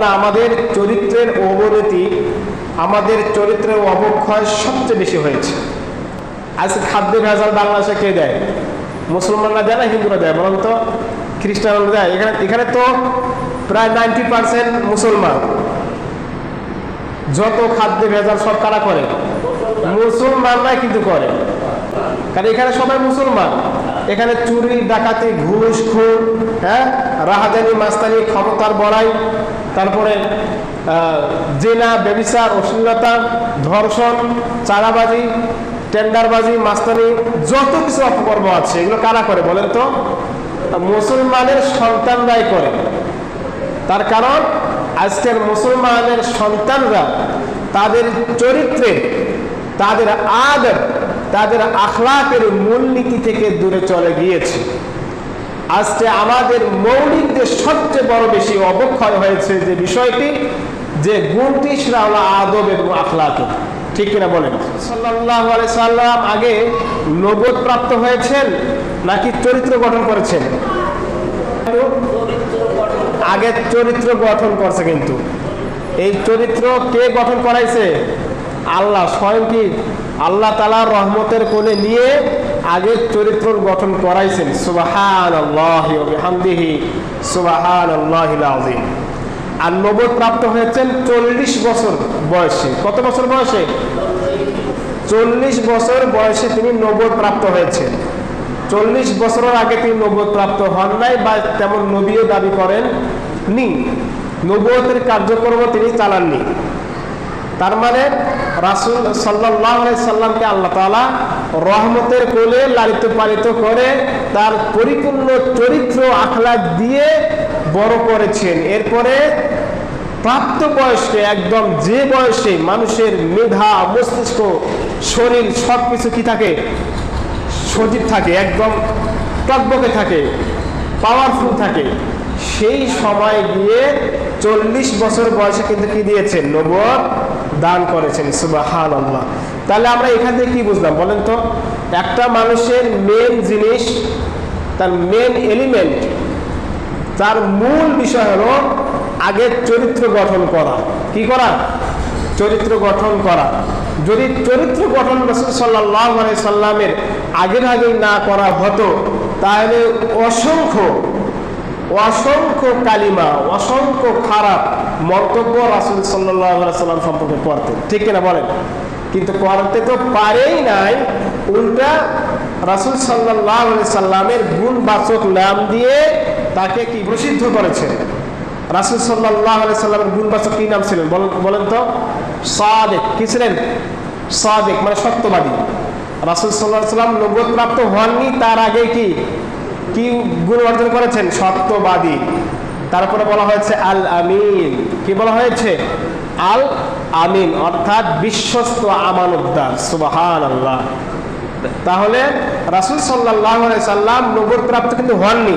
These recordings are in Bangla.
কেননা আমাদের চরিত্রের অবনতি, আমাদের চরিত্রের অবক্ষয় সবচেয়ে বেশি হয়েছে। আজকে খাদ্য ভেজাল বাংলাদেশে কে দেয়? মুসলমানরা দেয় না হিন্দুরা দেয়? বলুন তো, খ্রিস্টানরা দেয়? এখানে তো প্রায় 90% মুসলমান। যত খাদ্য ভেজাল সব কারা করে? মুসলমানরাই কিন্তু করে, কারণ এখানে সবাই মুসলমান। এখানে চুরি, ডাকাতি, ঘুষ, খুন, হ্যাঁ, রাহাজানি, মাস্তানি, ক্ষমতার বড়াই, তারপরে জেনা, ব্যভিচার, অশ্লীলতা, ধর্ষণ, চাঁদাবাজি, টেন্ডারবাজি, মাস্তানি, যত কিছু অপকর্ম আছে এগুলো কারা করে বলেন তো? মুসলমানের সন্তানরাই করে। তার কারণ আজকের মুসলমানের সন্তানরা তাদের চরিত্রে, তাদের আদব, তাদের আখলাকের মূলনীতি থেকে দূরে চলে গিয়েছে। আজকে আমাদের মৌলিক যে সবচেয়ে বড় বেশি অবক্ষয় হয়েছে যে বিষয়টি, যে গুণটি, সেটা হলো আদব এবং আখলাক। ঠিক কিনা বলেন? সাল্লাল্লাহু আলাইহি সাল্লাম আগে নবুয়ত প্রাপ্ত হয়েছেন নাকি চরিত্র গঠন করেছেন? আগে চরিত্র গঠন করছে, কিন্তু এই চরিত্র কে গঠন করাইছে? আল্লাহ স্বয়ং। কি আল্লাহ তাআলার রহমতের কোলে নিয়ে আগে চরিত্র গঠন করাইছেন। সুবহানাল্লাহি ওয়া বিহামদিহি সুবহানাল্লাহিল আযীম। আর নবুয়ত প্রাপ্ত হয়েছেন 40 বছর বয়সে। কত বছর বয়সে? 40 বছর বয়সে তিনি নবুয়ত প্রাপ্ত হয়েছেন। 40 বছরের আগে তিনি নবুয়ত প্রাপ্ত হন নাই, বা তেমন নবীও দাবি করেন নি, নবুয়তের কার্যক্রম তিনি চালাননি। তার মানে রাসূল সাল্লাল্লাহু আলাইহি সাল্লামকে আল্লাহ তাআলা রহমতের কোলে লালিত পালিত করে তার পরিপূর্ণ চরিত্র আখলাক দিয়ে বড় করেছেন। এরপরে প্রাপ্ত বয়সে, একদম যে বয়সে মানুষের মেধা, মস্তিষ্ক, শরীর সবকিছু কি থাকে? সজীব থাকে, একদম টকবকে থাকে, পাওয়ারফুল থাকে। সেই সময় গিয়ে 40 বছর বয়সে কিন্তু কি দিয়েছেন? নবুয়ত দান করেছেন। সুবহানাল্লাহ। তাহলে আমরা এখান থেকে কি বুঝলাম বলেন তো? একটা মানুষের মেন জিনিস, তার মেন এলিমেন্ট, তার মূল বিষয় হলো আগে চরিত্র গঠন করা। কি করা? চরিত্র গঠন করা। যদি চরিত্র গঠন রাসূল সাল্লাল্লাহু আলাইহি সাল্লামের আগেই না করা হতো, তাহলে অসংখ্য কালিমা, অসংখ্য খারাপ মন্তব্য রাসূল সাল্লাল্লাহু আলাইহি সাল্লাম সম্পর্কে করতেন। ঠিক কিনা বলেন? কিন্তু করতে তো পারেই নাই, উল্টা রাসূল সাল্লাল্লাহু আলাইহি সাল্লামের গুণবাচক নাম দিয়ে তাকে কি প্রসিদ্ধ করেছেন। রাসূল সাল্লাল্লাহু আলাইহি সাল্লামের গুণবাচক কি নাম ছিলেন বলেন তো? সাদিক। কি ছিলেন? সাদিক মানে সত্যবাদী। রাসূল সাল্লাল্লাহু আলাইহি সাল্লাম নবুয়ত প্রাপ্ত হননি, তার আগে কি গুণ অর্জন করেছেন? সত্যবাদী। তারপরে বলা হয়েছে আল আমিন। কি বলা হয়েছে? আল আমিন, অর্থাৎ বিশ্বস্ত, আমানতদার। সুবহানাল্লাহ। তাহলে রাসূল সাল্লাল্লাহু আলাইহি সাল্লাম নবুয়ত প্রাপ্ত কিন্তু হননি,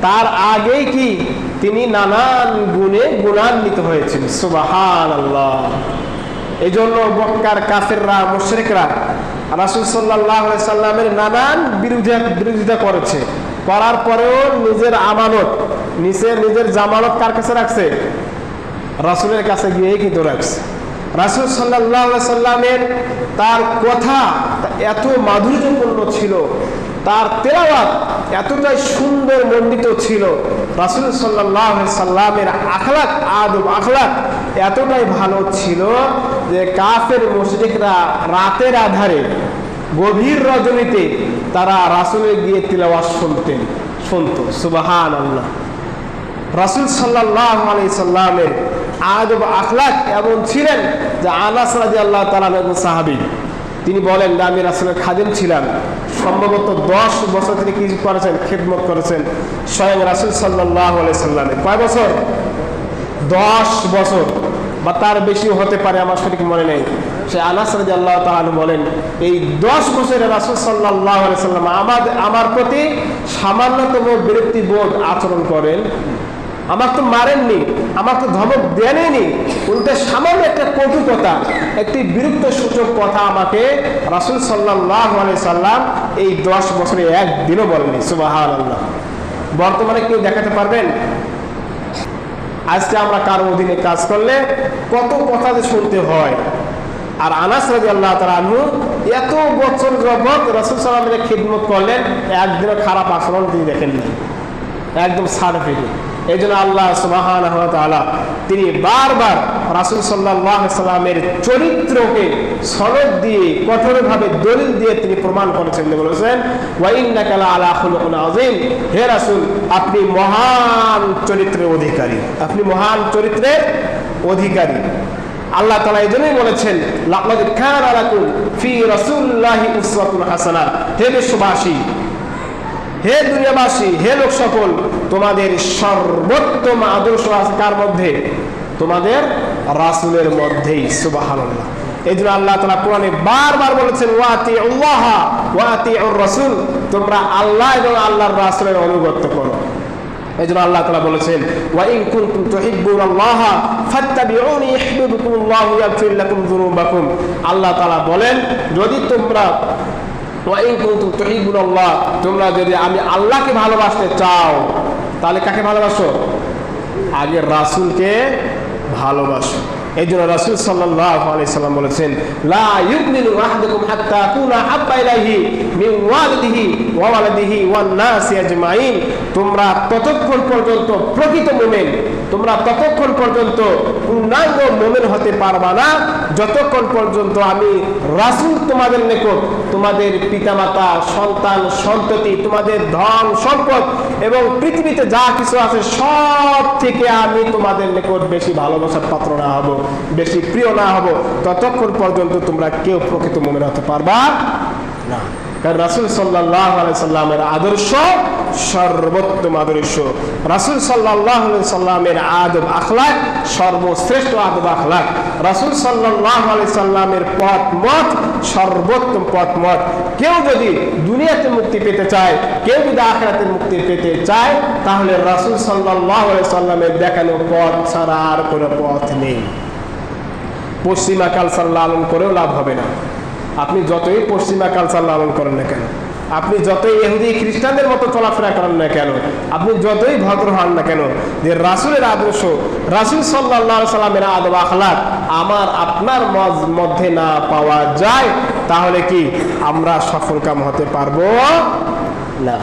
তার আগেই কি তিনি নানান গুণে গুণান্বিত হয়েছেন। সুবহানাল্লাহ। এই জন্য মক্কার কাফেররা, মুশরিকরা রাসূল সাল্লাল্লাহু আলাইহি সাল্লামের নানান বিরোধিতা করেছে। করার পরেও নিজের আমানত, নিজের জামানত কার কাছে রাখছে? রাসূলের কাছে গিয়েই কিন্তু রাখছে। রাসূল সাল্লাল্লাহু আলাইহি সাল্লামের তার কথা এত মাধুর্যপূর্ণ ছিল, তার তেলাওয়াত এতটাই সুন্দর মণ্ডিত ছিল, রাসূল সাল্লাল্লাহু আলাইহি সাল্লামের আখলাক, আদব আখলাক এতটাই ভালো ছিল যে কাফের মুশরিকরা রাতের আধারে, গভীর রজনীতে তারা রাসূলের গিয়ে তিলাওয়াত শুনতো। সুবহানাল্লাহ। রাসূল সাল্লাল্লাহু আলাইহি সাল্লামের আদব আখলাক এমন ছিলেন যে আনাস রাদিয়াল্লাহু তাআলা একজন সাহাবী, তিনি বলেন যে আমি রাসূলের খাদেম ছিলাম। সম্ভবত 10 বছর তিনি কি করেছেন? খিদমত করেছেন স্বয়ং রাসূল সাল্লাল্লাহু আলাইহি সাল্লামের। কয় বছর? 10 বছর বা তার বেশিও হতে পারে, আমার সঠিক মনে নেই। সে আনাস রাদিয়াল্লাহু তাআলা বলেন, এই 10 বছরে রাসূল সাল্লাল্লাহু আলাইহি সাল্লাম আমার প্রতি সামান্যতম বিরক্তিবোধ আচরণ করেন। আমার তো মারেননি, আমার তো ধমক দেননি, উল্টে সামান্য একটা কটু কথা, একটি বিরক্ত সূচক কথা আমাকে রাসূল সাল্লাল্লাহু আলাইহি সাল্লাম এই 10 বছরে একদিনও বলেননি। সুবহানাল্লাহ। বর্তমানে কেউ দেখাতে পারবেন? আজকে আমরা কারো অধীনে কাজ করলে কত কথা যে শুনতে হয়। আর আনাস রাদিয়াল্লাহু তাআলা আনহু এত বছর যাবত রাসূল সাল্লাল্লাহু আলাইহি ওয়াসাল্লামের খিদমত করলেন, একদিনও খারাপ আচরণ তিনি দেখেননি, একদম সার্টিফিকেট। এই জন্য আল্লাহ সুবহানাহু ওয়া তাআলা তিনি বারবার রাসূল সাল্লাল্লাহু আলাইহি ওয়াসাল্লামের চরিত্রকে সনদ দিয়ে কঠোরভাবে দলিল দিয়ে তিনি প্রমাণ করেছেন, বলেছেন ওয়া ইন্নাকা লা আলা খুলুকিন আযীম, হে রাসূল আপনি মহান চরিত্রের অধিকারী, আপনি মহান চরিত্রের অধিকারী। আল্লাহ তাআলা এই জন্যই বলেছেন লাকাদ কানা লাকুম ফি রাসূলিল্লাহি উসওয়াতুন হাসানাহ, হে বিশ্ববাসী, হে দুনিয়াবাসী, হে লোক সকল, তোমাদের সর্বোত্তম আদর্শ আছে কার মধ্যে? তোমাদের রাসূলের মধ্যেই। সুবহানাল্লাহ। এই জন্য আল্লাহ তাআলা কোরআনে বারবার বলেছেন ওয়াতিউল্লাহ ওয়াতিউর রাসূল, তোমরা আল্লাহ এবং আল্লাহর রাসূলের অনুগত করো। এই জন্য আল্লাহ তাআলা বলেছেন ওয়া ইন কুনতুম তুহিব্বুনাল্লাহ ফাত্তাবিউনি ইউহিব্বুকুমুল্লাহু ওয়া ইয়াগফির লাকুম যুনুবাকুম। আল্লাহ তাআলা বলেন যদি তোমরা ওয়া ইন কুনতুম তুহিব্বুনাল্লাহ, তোমরা যদি আমি আল্লাহকে ভালোবাসতে চাও, তাহলে কাকে ভালোবাসো? আগে রাসূলকে ভালোবাসো। এই জন্য রাসূল সাল্লাল্লাহু আলাইহি সাল্লাম বলেছেন লা ইউমিনু আহাদুকুম হাত্তা কুনা হাব্বা ইলাইহি মিন ওয়ালিদিহি ওয়া ওয়ালাদিহি ওয়ান নাসি আজমাইন। তোমরা ততক্ষণ পর্যন্ত প্রকৃত মুমিন, তোমরা ততক্ষণ পর্যন্ত পূর্ণাঙ্গ মুমিন হতে পারবা না যতক্ষণ পর্যন্ত আমি রাসূল তোমাদের নিকট তোমাদের পিতামাতা, সন্তান, সন্ততি, তোমাদের ধন সম্পদ এবং পৃথিবীতে যা কিছু আছে সব থেকে আমি তোমাদের নিকট বেশি ভালোবাসার পাত্র না হব, বেশি প্রিয় না হব, ততক্ষণ পর্যন্ত তোমরা কেউ প্রকৃত মুমিন হতে পারবা না। কারণ রাসূল সাল্লাল্লাহু আলাইহি সাল্লামের আদর্শ সর্বোত্তম আদর্শ, রাসূল সাল্লাল্লাহু আলাইহি সাল্লামের আদব আখলাক সর্বশ্রেষ্ঠ আদব আখলাক, রাসূল সাল্লাল্লাহু আলাইহি সাল্লামের পথ মত সর্বোত্তম পথ মত। কেউ যদি দুনিয়াতে মুক্তি পেতে চায়, কেউ যদি আখিরাতে মুক্তি পেতে চায়, তাহলে রাসূল সাল্লাল্লাহু আলাইহি সাল্লামের দেখানো পথ ছাড়া আর কোনো পথ নেই। পশ্চিমা কালচার লালন করেও লাভ হবে না। আপনি যতই পশ্চিমা কালচার লালন করেন না কেন, আপনি যতই ইহুদি খ্রিস্টানদের মতো চলাফেরা করেন না কেন, আপনি যতই ভদ্র হন না কেন, যে রাসূলের আদর্শ, রাসূল সাল্লাল্লাহু আলাইহি সাল্লামের আদব আখলাক আমার আপনার মধ্যে না পাওয়া যায়, তাহলে কি আমরা সফলকাম হতে পারবো না।